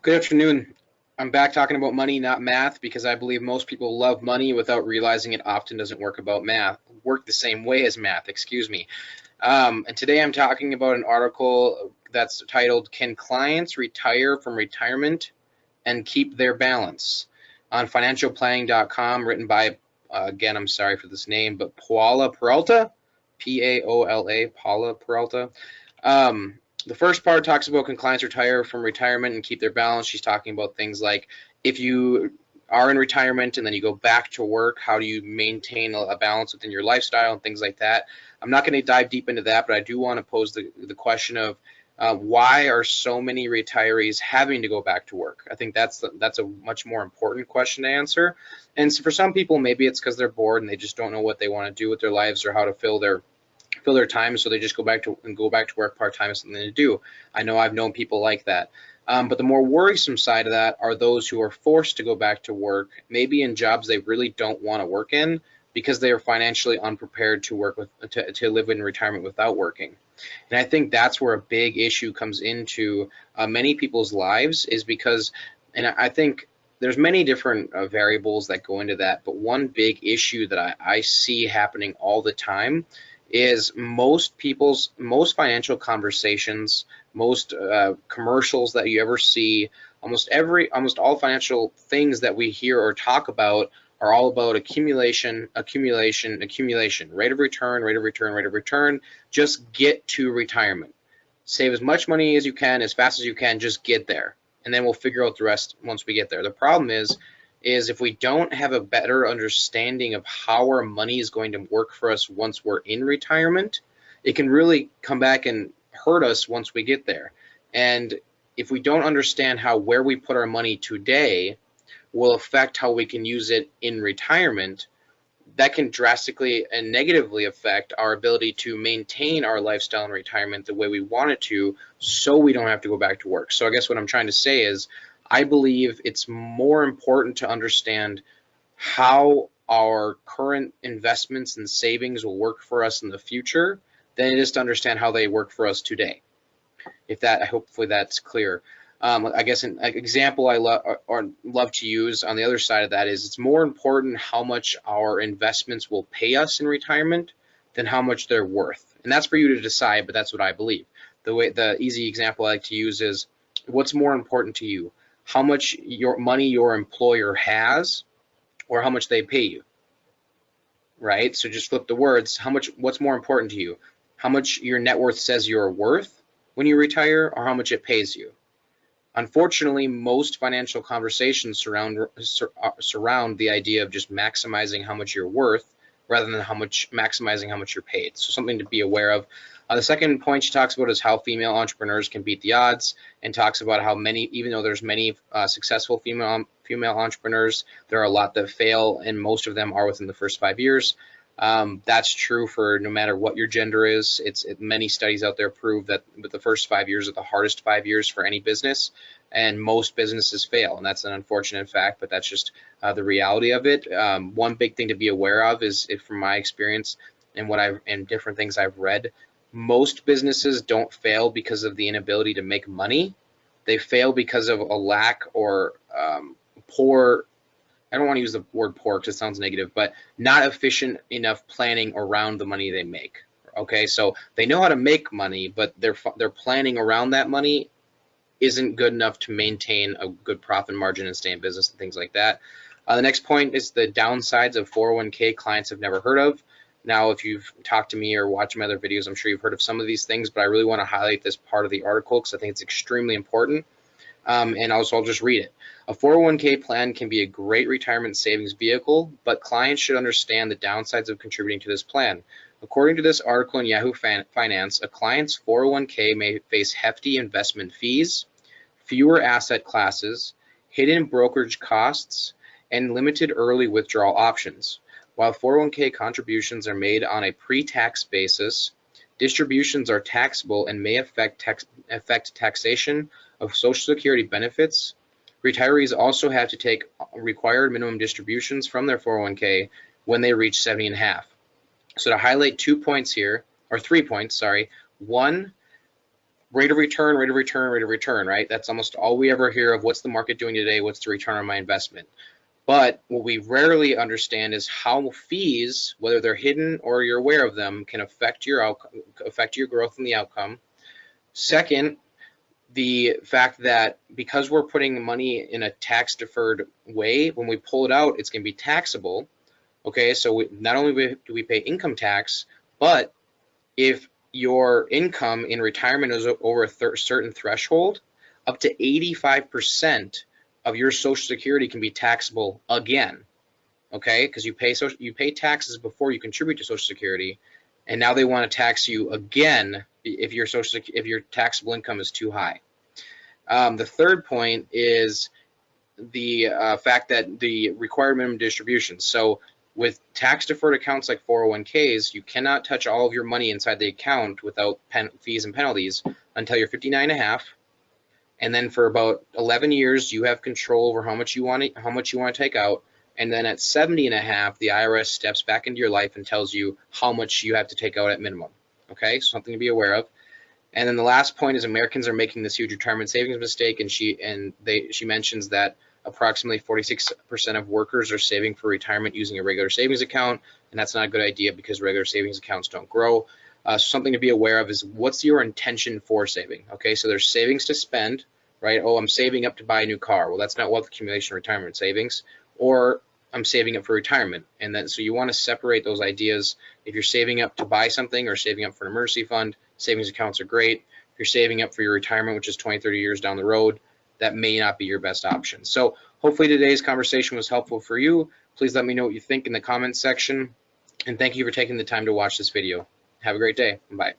Good afternoon. I'm back talking about money, not math, because I believe most people love money without realizing it often doesn't work the same way as math, excuse me. And today I'm talking about an article that's titled, Can Clients Retire from Retirement and Keep Their Balance? On financialplanning.com, written by, again, I'm sorry for this name, but Paula Peralta, Paola, Paula Peralta. Um, the first part talks about can clients retire from retirement and keep their balance. She's talking about things like if you are in retirement and then you go back to work, how do you maintain a balance within your lifestyle and things like that. I'm not going to dive deep into that, but I do want to pose the question of why are so many retirees having to go back to work? I think that's a much more important question to answer. And so for some people, maybe it's because they're bored and they just don't know what they want to do with their lives or how to fill their time, so they just go back to work part time as something to do. I know I've known people like that. But the more worrisome side of that are those who are forced to go back to work, maybe in jobs they really don't want to work in because they are financially unprepared to to live in retirement without working. And I think that's where a big issue comes into many people's lives is because, and I think there's many different variables that go into that, but one big issue that I see happening all the time is most financial conversations, most commercials that you ever see, almost all financial things that we hear or talk about are all about accumulation, accumulation, accumulation, rate of return, rate of return, rate of return. Just get to retirement. Save as much money as you can, as fast as you can, just get there. And then we'll figure out the rest once we get there. The problem is if we don't have a better understanding of how our money is going to work for us once we're in retirement, it can really come back and hurt us once we get there. And if we don't understand how where we put our money today will affect how we can use it in retirement, that can drastically and negatively affect our ability to maintain our lifestyle in retirement the way we want it to, so we don't have to go back to work. So I guess what I'm trying to say is I believe it's more important to understand how our current investments and savings will work for us in the future than it is to understand how they work for us today. If that, hopefully that's clear. I guess an example I love to use on the other side of that is it's more important how much our investments will pay us in retirement than how much they're worth. And that's for you to decide, but that's what I believe. The easy example I like to use is what's more important to you? How much your money your employer has or how much they pay you, right? So just flip the words. What's more important to you? How much your net worth says you're worth when you retire or how much it pays you? Unfortunately, most financial conversations surround the idea of just maximizing how much you're worth rather than maximizing how much you're paid. So something to be aware of. The second point she talks about is how female entrepreneurs can beat the odds, and talks about how even though there's many successful female entrepreneurs, there are a lot that fail, and most of them are within the first 5 years. That's true for no matter what your gender is. Many studies out there prove that the first 5 years are the hardest 5 years for any business, and most businesses fail, and that's an unfortunate fact, but that's just the reality of it. One big thing to be aware of is, from my experience and different things I've read, most businesses don't fail because of the inability to make money. They fail because of a lack or poor, I don't want to use the word poor because it sounds negative, but not efficient enough planning around the money they make. Okay, so they know how to make money, but their planning around that money isn't good enough to maintain a good profit margin and stay in business and things like that. The next point is the downsides of 401k clients have never heard of. Now, if you've talked to me or watched my other videos, I'm sure you've heard of some of these things, but I really want to highlight this part of the article because I think it's extremely important. And also I'll just read it. A 401k plan can be a great retirement savings vehicle, but clients should understand the downsides of contributing to this plan. According to this article in Yahoo Finance, a client's 401k may face hefty investment fees, fewer asset classes, hidden brokerage costs, and limited early withdrawal options. While 401k contributions are made on a pre-tax basis, distributions are taxable and may affect taxation of Social Security benefits. Retirees also have to take required minimum distributions from their 401k when they reach 70 and a half. So to highlight 2 points here, or 3 points, sorry. One, rate of return, rate of return, rate of return, right? That's almost all we ever hear of. What's the market doing today? What's the return on my investment? But what we rarely understand is how fees, whether they're hidden or you're aware of them, can affect your outcome, affect your growth and the outcome. Second, the fact that because we're putting money in a tax deferred way, when we pull it out, it's going to be taxable. Okay, so not only do we pay income tax, but if your income in retirement is over a certain threshold, up to 85% of your Social Security can be taxable again. Okay, because you pay taxes before you contribute to Social Security, and now they want to tax you again if your taxable income is too high. The third point is the fact that the required minimum distributions. So with tax deferred accounts like 401ks, you cannot touch all of your money inside the account without fees and penalties until you're 59 and a half. And then for about 11 years, you have control over how much you want to take out. And then at 70 and a half, the IRS steps back into your life and tells you how much you have to take out at minimum. Okay, so something to be aware of. And then the last point is Americans are making this huge retirement savings mistake, and she mentions that approximately 46% of workers are saving for retirement using a regular savings account, and that's not a good idea because regular savings accounts don't grow. Something to be aware of is what's your intention for saving. Okay, so there's savings to spend, right? Oh, I'm saving up to buy a new car. Well, that's not wealth accumulation or retirement savings. Or I'm saving up for retirement. And then so you want to separate those ideas. If you're saving up to buy something or saving up for an emergency fund, savings accounts are great. If you're saving up for your retirement, which is 20, 30 years down the road, that may not be your best option. So hopefully today's conversation was helpful for you. Please let me know what you think in the comments section. And thank you for taking the time to watch this video. Have a great day. Bye.